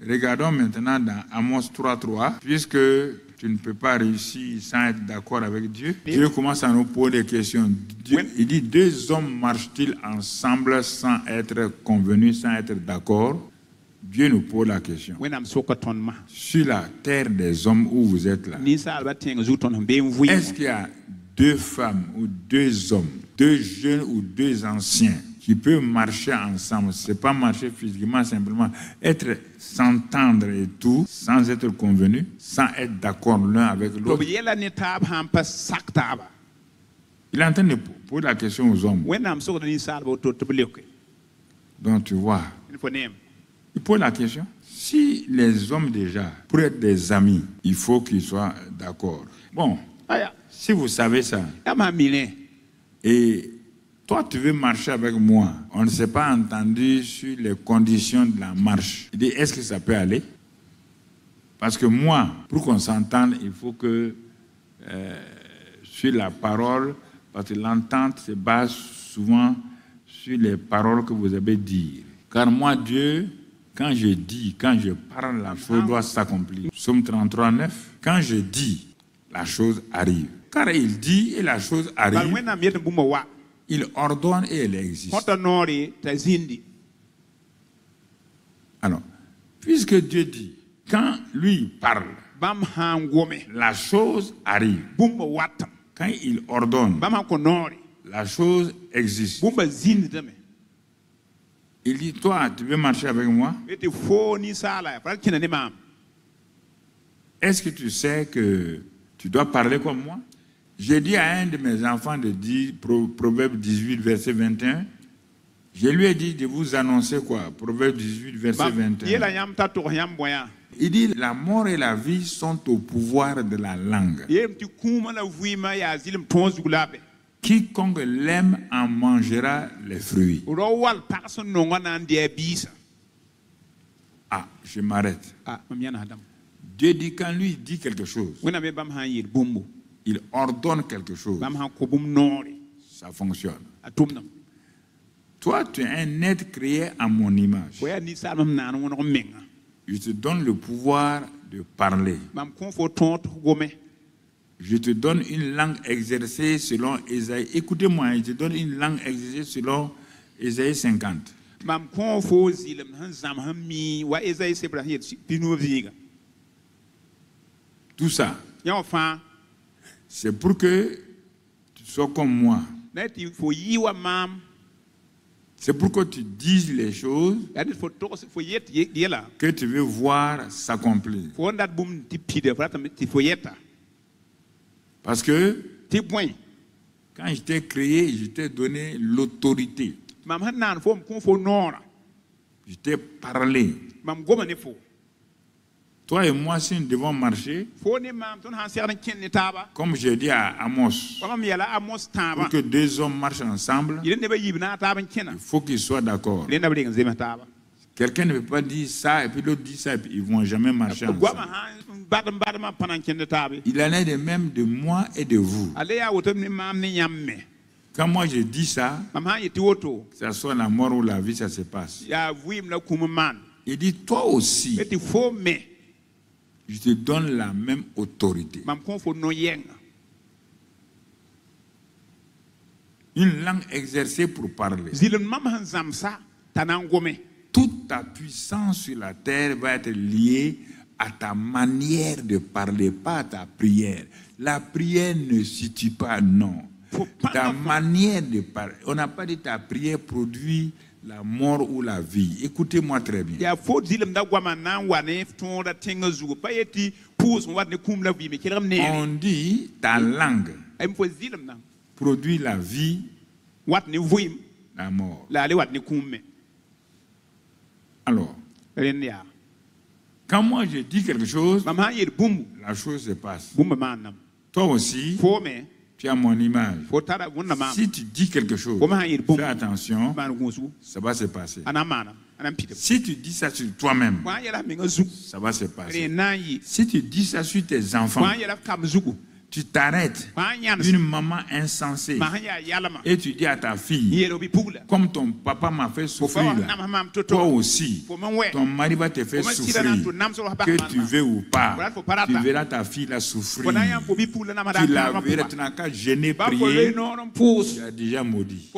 Regardons maintenant dans Amos 3.3, puisque tu ne peux pas réussir sans être d'accord avec Dieu. Dieu commence à nous poser des questions. Il dit, 2 hommes marchent-ils ensemble sans être convenus, sans être d'accord? Dieu nous pose la question. Sur la terre des hommes où vous êtes là, est-ce qu'il y a 2 femmes ou 2 hommes, 2 jeunes ou 2 anciens qui peuvent marcher ensemble? Ce n'est pas marcher physiquement, simplement s'entendre et tout, sans être convenus, sans être d'accord l'un avec l'autre. Il est en train de poser la question aux hommes. Donc tu vois, il pose la question. Si les hommes déjà, pour être des amis, il faut qu'ils soient d'accord. Bon, si vous savez ça, et toi tu veux marcher avec moi, on ne s'est pas entendu sur les conditions de la marche. Il dit, est-ce que ça peut aller? Parce que moi, pour qu'on s'entende, il faut que sur la parole, parce que l'entente se base souvent sur les paroles que vous avez dites. Car moi, Dieu, quand je dis, quand je parle, la chose doit s'accomplir. Psaume 33, 9. Quand je dis, la chose arrive. Car il dit et la chose arrive. Il ordonne et elle existe. Alors, puisque Dieu dit, quand lui parle, la chose arrive. Quand il ordonne, la chose existe. Il dit, toi, tu veux marcher avec moi? Est-ce que tu sais que tu dois parler comme moi? J'ai dit à un de mes enfants de dire, Proverbe 18, verset 21, je lui ai dit de vous annoncer quoi? Proverbe 18, verset 21. Il dit, la mort et la vie sont au pouvoir de la langue. Quiconque l'aime en mangera les fruits. Ah, je m'arrête. Dieu dit, quand lui dit quelque chose, il ordonne quelque chose, ça fonctionne. Toi, tu es un être créé à mon image. Je te donne le pouvoir de parler. Je te donne une langue exercée selon Ésaïe. Écoutez-moi, je te donne une langue exercée selon Ésaïe 50. Tout ça, c'est pour que tu sois comme moi. C'est pour que tu dises les choses que tu veux voir s'accomplir. Parce que quand je t'ai créé, je t'ai donné l'autorité. Je t'ai parlé. Toi et moi, si nous devons marcher, comme j'ai dit à Amos, pour que 2 hommes marchent ensemble, il faut qu'ils soient d'accord. Quelqu'un ne peut pas dire ça et puis l'autre dit ça et puis ils ne vont jamais marcher ensemble. Il en est de même de moi et de vous. Quand moi je dis ça, que ce soit la mort ou la vie, ça se passe. Il dit, toi aussi, je te donne la même autorité. Une langue exercée pour parler. Toute ta puissance sur la terre va être liée à ta manière de parler, pas à ta prière. La prière ne suffit pas, non. Ta manière de parler. On n'a pas dit ta prière produit la mort ou la vie. Écoutez-moi très bien. On dit ta langue produit la vie, la mort. Alors, quand moi je dis quelque chose, la chose se passe. Toi aussi, tu as mon image. Si tu dis quelque chose, fais attention, ça va se passer. Si tu dis ça sur toi-même, ça va se passer. Si tu dis ça sur tes enfants, tu t'arrêtes, une maman insensée, et tu dis à ta fille, comme ton papa m'a fait souffrir, toi aussi, ton mari va te faire souffrir, que tu veux ou pas, tu verras ta fille la souffrir, tu la verras, tu n'as qu'à gêner, prier, tu as déjà maudit.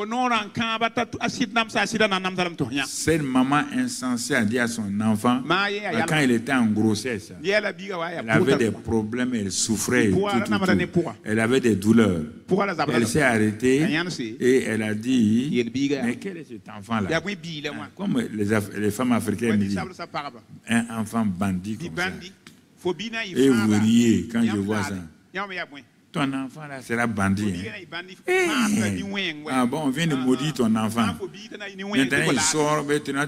Cette maman insensée a dit à son enfant, quand elle était en grossesse, elle avait des problèmes, elle souffrait, tout. Elle avait des douleurs. Elle s'est arrêtée et elle a dit, mais quel est cet enfant-là? Comme les femmes africaines disent, un enfant bandit comme ça. Et vous riez quand je vois ça. Ton enfant là sera bandit. Ah bon, on vient de maudire ton enfant. Maintenant il sort, maintenant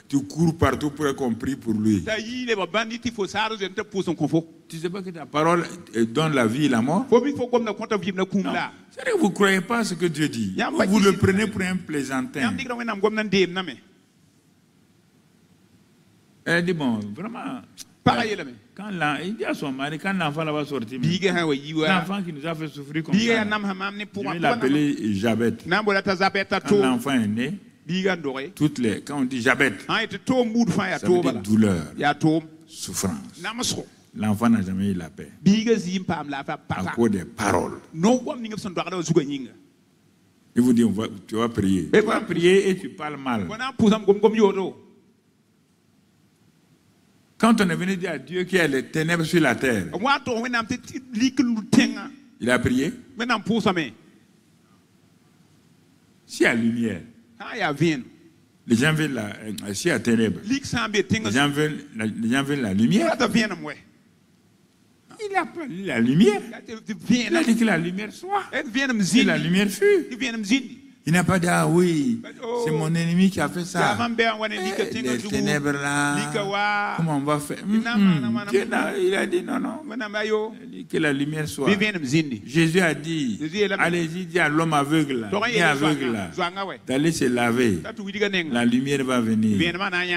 tu cours partout pour être compris pour lui. Tu ne sais pas que ta parole donne la vie et la mort? Non. C'est-à-dire que vous ne croyez pas ce que Dieu dit. Vous le prenez pour un plaisantin. Elle a dit, bon, vraiment, quand il dit à son mari, quand l'enfant va sortir, l'enfant qui nous a fait souffrir comme ça, je vais l'appeler Jabet. Quand l'enfant est né, quand on dit Jabet, ça veut dire douleur, souffrance. L'enfant n'a jamais eu la paix à cause des paroles. Il vous dit, tu vas prier. Tu vas prier et tu parles mal. Quand on est venu dire à Dieu qu'il y a les ténèbres sur la terre, il a prié. S'il y a lumière, les gens veulent s'il y a ténèbres, les gens veulent la lumière. Il a pas la lumière. Il a dit que la lumière soit. Et la lumière fut. Il n'a pas dit, ah oui, c'est mon ennemi qui a fait ça. Les ténèbres là, comment on va faire? Il a dit non, non. Il a dit que la lumière soit. Jésus a dit, allez-y, dit à l'homme aveugle là, d'aller se laver. La lumière va venir.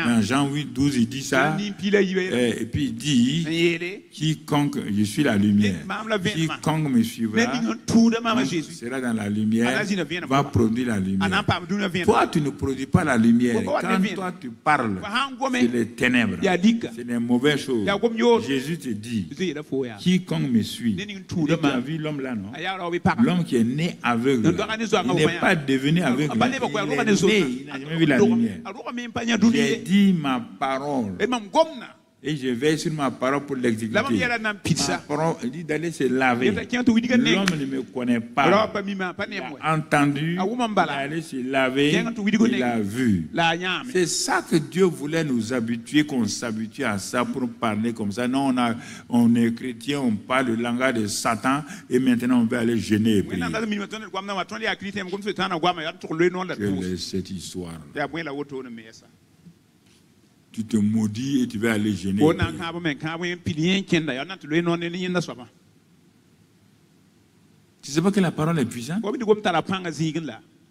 Dans Jean 8, 12, il dit ça. Et puis il dit, quiconque, je suis la lumière. Quiconque me suivra, sera dans la lumière, va produire la lumière. Toi, tu ne produis pas la lumière. Quand toi, tu parles, c'est les ténèbres, c'est les mauvaises choses. Jésus te dit, quiconque me suit. Tu as vu l'homme là, non? L'homme qui est né aveugle, il n'est pas devenu aveugle. Il est né, il n'a jamais vu la lumière. J'ai dit ma parole. Et je veille sur ma parole pour l'exécuter. Ma parole, il dit d'aller se laver. L'homme ne me connaît pas. Il a entendu, il est allé se laver, il a vu. C'est ça que Dieu voulait nous habituer, qu'on s'habitue à ça pour parler comme ça. Non, on est chrétien, on parle le langage de Satan et maintenant on veut aller gêner et prier. Quelle est cette histoire? Tu te maudis et tu vas aller gêner. Tu sais pas que la parole est puissante?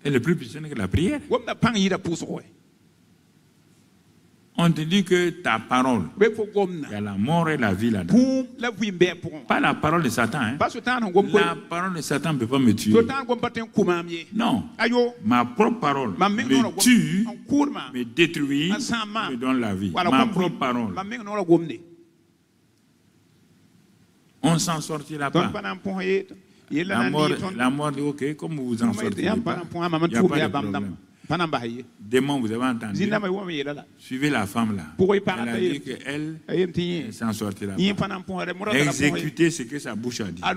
Elle est plus puissante que la prière. On te dit que ta parole, il y a la mort et la vie là-dedans. Pas la parole de Satan. Hein? La parole de Satan ne peut pas me tuer. Non. Ma propre parole me tue, me détruit, me donne la vie. Ma propre parole. On ne s'en sortira pas. La mort dit, ok, comme vous vous en sortirez pas, il n'y a pas de problème. Démon, vous avez entendu. Suivez la femme là. Elle a dit qu'elle ne s'en sortira pas. Exécutez ce que sa bouche a dit. Quand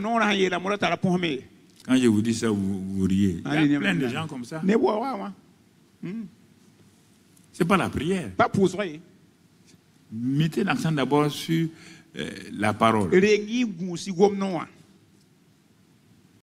je vous dis ça, vous riez. Il y a plein de gens comme ça. Ce n'est pas la prière. Mettez l'accent d'abord sur la parole.